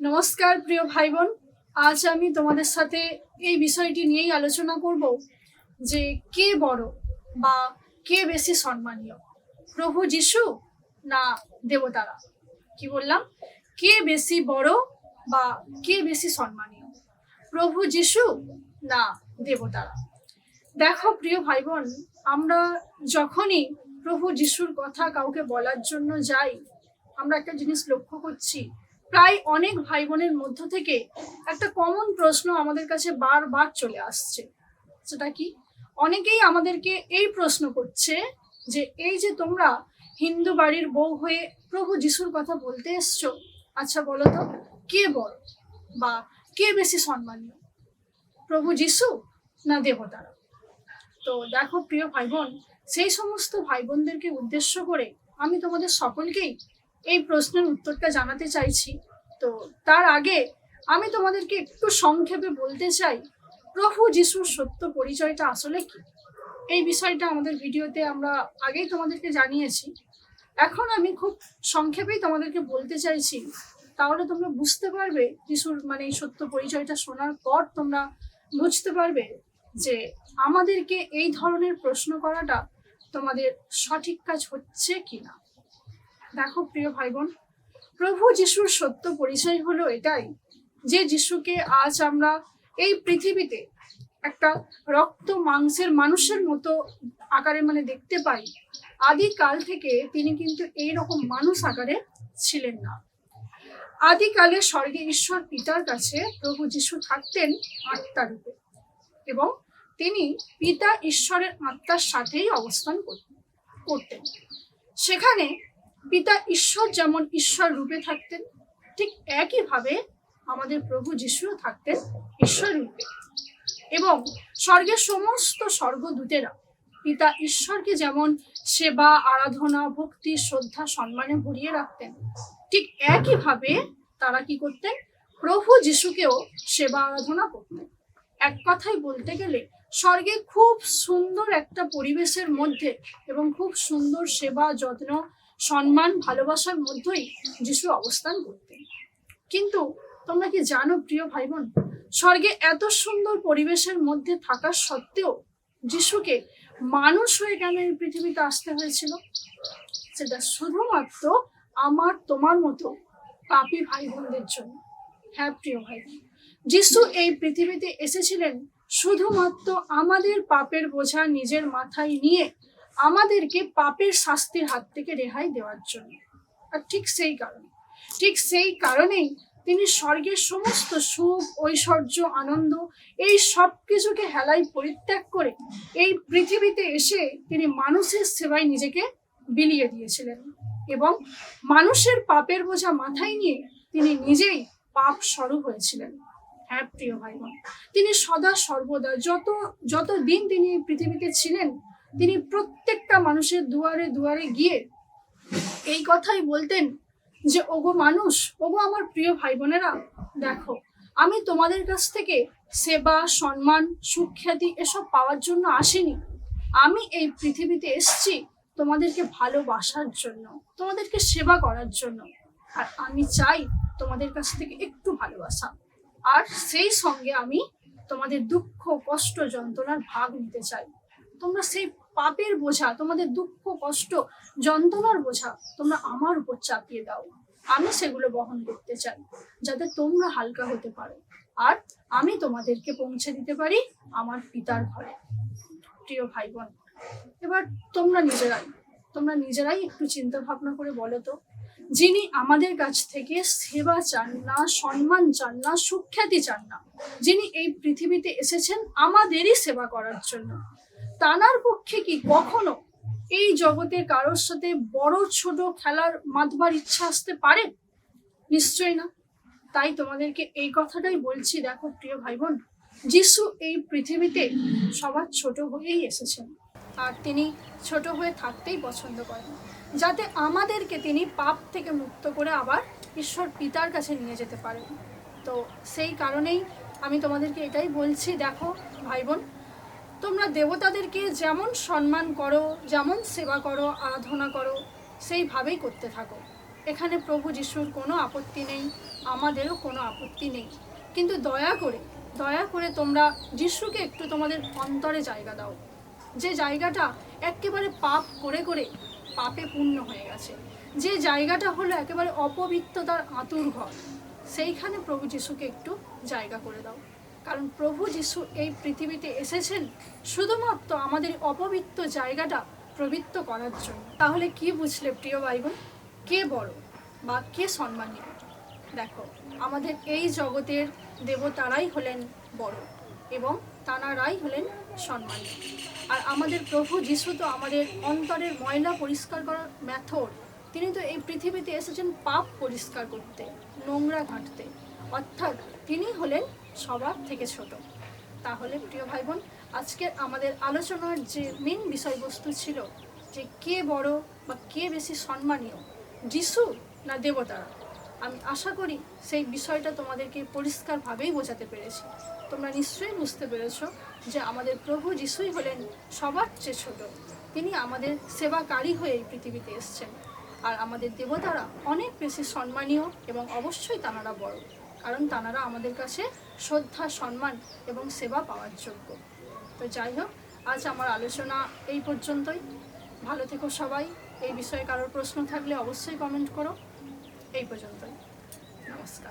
নমস্কার প্রিয় ভাই বোন, আজ আমি তোমাদের সাথে এই বিষয়টি নিয়েই আলোচনা করব যে কে বড় বা কে বেশি সম্মানীয়, প্রভু যিশু না দেবতারা। কি বললাম? কে বেশি বড় বা কে বেশি সম্মানীয়, প্রভু যিশু না দেবতারা। দেখো প্রিয় ভাই বোন, আমরা যখনই প্রভু যিশুর কথা কাউকে বলার জন্য যাই, আমরা একটা জিনিস লক্ষ্য করছি, প্রায় অনেক ভাই বোনের মধ্য থেকে একটা কমন প্রশ্ন আমাদের কাছে বারবার চলে আসছে। সেটা কি? অনেকেই আমাদেরকে এই প্রশ্ন করছে যে এই যে তোমরা হিন্দু বাড়ির বউ হয়ে প্রভু যিশুর কথা বলতে এসছো, আচ্ছা বলো তো কে বড় বা কে বেশি সম্মানীয়, প্রভু যিশু না দেবতারা? তো দেখো প্রিয় ভাই বোন, সেই সমস্ত ভাই বোনদেরকে উদ্দেশ্য করে আমি তোমাদের সকলকেই এই প্রশ্নের উত্তরটা জানাতে চাইছি। তো তার আগে আমি তোমাদেরকে একটু সংক্ষেপে বলতে চাই প্রভু যিশুর সত্য পরিচয়টা আসলে কি। এই বিষয়টা আমাদের ভিডিওতে আমরা আগেই তোমাদেরকে জানিয়েছি। এখন আমি খুব সংক্ষেপেই তোমাদেরকে বলতে চাইছি, তাহলে তোমরা বুঝতে পারবে যিশুর এই সত্য পরিচয়টা শোনার পর তোমরা বুঝতে পারবে যে আমাদেরকে এই ধরনের প্রশ্ন করাটা তোমাদের সঠিক কাজ হচ্ছে কিনা। দেখো প্রিয় ভাই বোন, প্রভু যিশুর সত্য পরিচয় হলো এটাই যে যিশুকে আজ আমরা এই পৃথিবীতে একটা রক্ত মাংসের মানুষের মতো আকারে দেখতে পাই। আদিকাল থেকে তিনি কিন্তু এইরকম মানুষ আকারে ছিলেন না। আদিকালে স্বর্গে ঈশ্বর পিতার কাছে প্রভু যিশু থাকতেন আত্মা রূপে, এবং তিনি পিতা ঈশ্বরের আত্মার সাথেই অবস্থান করতেন। সেখানে পিতা ঈশ্বর যেমন ঈশ্বর রূপে থাকতেন, ঠিক একইভাবে আমাদের প্রভু যিশুও থাকতেন ঈশ্বর রূপে। এবং স্বর্গের সমস্ত স্বর্গদূতেরা পিতা ঈশ্বরকে যেমন সেবা, আরাধনা, ভক্তি, শ্রদ্ধা, সম্মানে ভরিয়ে রাখতেন, ঠিক একইভাবে তারা কি করতেন? প্রভু যিশুকেও সেবা আরাধনা করতেন। এক কথায় বলতে গেলে স্বর্গে খুব সুন্দর একটা পরিবেশের মধ্যে এবং খুব সুন্দর সেবা, যত্ন, সম্মান, ভালোবাসার মধ্যেই যিশু অবস্থান করতেন। কিন্তু তোমরা কি জানো প্রিয় ভাই বোন, স্বর্গে এত সুন্দর পরিবেশের মধ্যে থাকা সত্ত্বেও যিশুকে মানুষ হয়ে কেন এই পৃথিবীতে আসতে হয়েছিল? সেটা শুধুমাত্র আমার তোমার মতো পাপী ভাই বোনদের জন্য। হ্যাঁ প্রিয় ভাই বোন, যিশু এই পৃথিবীতে এসেছিলেন শুধুমাত্র আমাদের পাপের বোঝা নিজের মাথায় নিয়ে আমাদেরকে পাপের শাস্তির হাত থেকে রেহাই দেওয়ার জন্য। আর ঠিক সেই কারণেই তিনি স্বর্গের সমস্ত সুখ, ঐশ্বর্য, আনন্দ এই সব কিছুকে হেলায় পরিত্যাগ করে এই পৃথিবীতে এসে তিনি মানুষের সেবায় নিজেকে বিলিয়ে দিয়েছিলেন, এবং মানুষের পাপের বোঝা মাথায় নিয়ে তিনি নিজেই পাপ স্বরূপ হয়েছিলেন। হ্যাঁ প্রিয় ভাই বোন, তিনি সদা সর্বদা যত দিন তিনি এই পৃথিবীতে ছিলেন, তিনি প্রত্যেকটা মানুষের দুয়ারে দুয়ারে গিয়ে এই কথাই বলতেন যে ওগো মানুষ, ওগো আমার প্রিয় ভাই বোনেরা, দেখো আমি তোমাদের কাছ থেকে সেবা, সম্মান, সুখ্যাতি এসব পাওয়ার জন্য আসিনি। আমি এই পৃথিবীতে এসেছি তোমাদেরকে ভালোবাসার জন্য, তোমাদেরকে সেবা করার জন্য। আর আমি চাই তোমাদের কাছ থেকে একটু ভালোবাসা, আর সেই সঙ্গে আমি তোমাদের দুঃখ, কষ্ট, যন্ত্রণার ভাগ নিতে চাই। তোমরা সেই পাপের বোঝা, তোমাদের দুঃখ, কষ্ট, যন্ত্রণার বোঝা তোমরা আমার উপর চাপিয়ে দাও। আমি সেগুলো বহন করতে চাই, যাতে তোমরা হালকা হতে পারো আর আমি তোমাদেরকে পৌঁছে দিতে পারি আমার পিতার ঘরে। প্রিয় ভাই বোন, এবার তোমরা নিজেরাই একটু চিন্তা ভাবনা করে বলো তো, যিনি আমাদের কাছ থেকে সেবা চান না, সম্মান চান না, সুখ্যাতি চান না, যিনি এই পৃথিবীতে এসেছেন আমাদেরই সেবা করার জন্য, তানার পক্ষে কি কখনো এই জগতে কারোর সাথে বড় ছোট খেলার মাতবার ইচ্ছা আসতে পারে? নিশ্চয়ই না। তাই তোমাদেরকে এই কথাটাই বলছি, দেখো প্রিয় ভাই বোন, যিশু এই পৃথিবীতে সবার ছোট হয়েই এসেছেন, আর তিনি ছোট হয়ে থাকতেই পছন্দ করেন, যাতে আমাদেরকে তিনি পাপ থেকে মুক্ত করে আবার ঈশ্বর পিতার কাছে নিয়ে যেতে পারেন। তো সেই কারণেই আমি তোমাদেরকে এটাই বলছি, দেখো ভাই বোন, তোমরা দেবতাদেরকে যেমন সম্মান করো, যেমন সেবা করো, আরাধনা করো, সেইভাবেই করতে থাকো। এখানে প্রভু যিশুর কোনো আপত্তি নেই, আমাদেরও কোনো আপত্তি নেই, কিন্তু দয়া করে তোমরা যিশুকে একটু তোমাদের অন্তরে জায়গা দাও। যে জায়গাটা একেবারে পাপ করে করে পাপে পূর্ণ হয়ে গেছে, যে জায়গাটা হলো একেবারে অপবিত্রতার আঁতুর ঘর, সেইখানে প্রভু যিশুকে একটু জায়গা করে দাও। কারণ প্রভু যিশু এই পৃথিবীতে এসেছেন শুধুমাত্র আমাদের অপবিত্র জায়গাটা পবিত্র করার জন্য। তাহলে কি বুঝলে প্রিয় ভাই বোন, কে বড় বা কে সম্মানীয়? দেখো, আমাদের এই জগতের দেবতারাই হলেন বড় এবং তাঁরাই হলেন সম্মানীয়। আর আমাদের প্রভু যিশু তো আমাদের অন্তরের ময়লা পরিষ্কার করার মেথড। তিনি তো এই পৃথিবীতে এসেছেন পাপ পরিষ্কার করতে, নোংরা ঘাঁটতে, অর্থাৎ তিনি হলেন সবার থেকে ছোট। তাহলে প্রিয় ভাই বোন, আজকের আমাদের আলোচনার যে মেন বিষয়বস্তু ছিল যে কে বড় বা কে বেশি সম্মানীয়, যিশু না দেবতারা, আমি আশা করি সেই বিষয়টা তোমাদেরকে পরিষ্কারভাবেই বোঝাতে পেরেছি। তোমরা নিশ্চয়ই বুঝতে পেরেছো যে আমাদের প্রভু যিশুই হলেন সবার চেয়ে ছোট। তিনি আমাদের সেবাকারী হয়ে এই পৃথিবীতে এসেছেন। আর আমাদের দেবতারা অনেক বেশি সম্মানীয় এবং অবশ্যই তাঁরা বড়, কারণ তাঁরা আমাদের কাছে শ্রদ্ধা, সম্মান এবং সেবা পাওয়ার যোগ্য। তো যাই হোক, আজ আমার আলোচনা এই পর্যন্তই। ভালো থেকো সবাই। এই বিষয়ে কারোর প্রশ্ন থাকলে অবশ্যই কমেন্ট করো। এই পর্যন্তই, নমস্কার।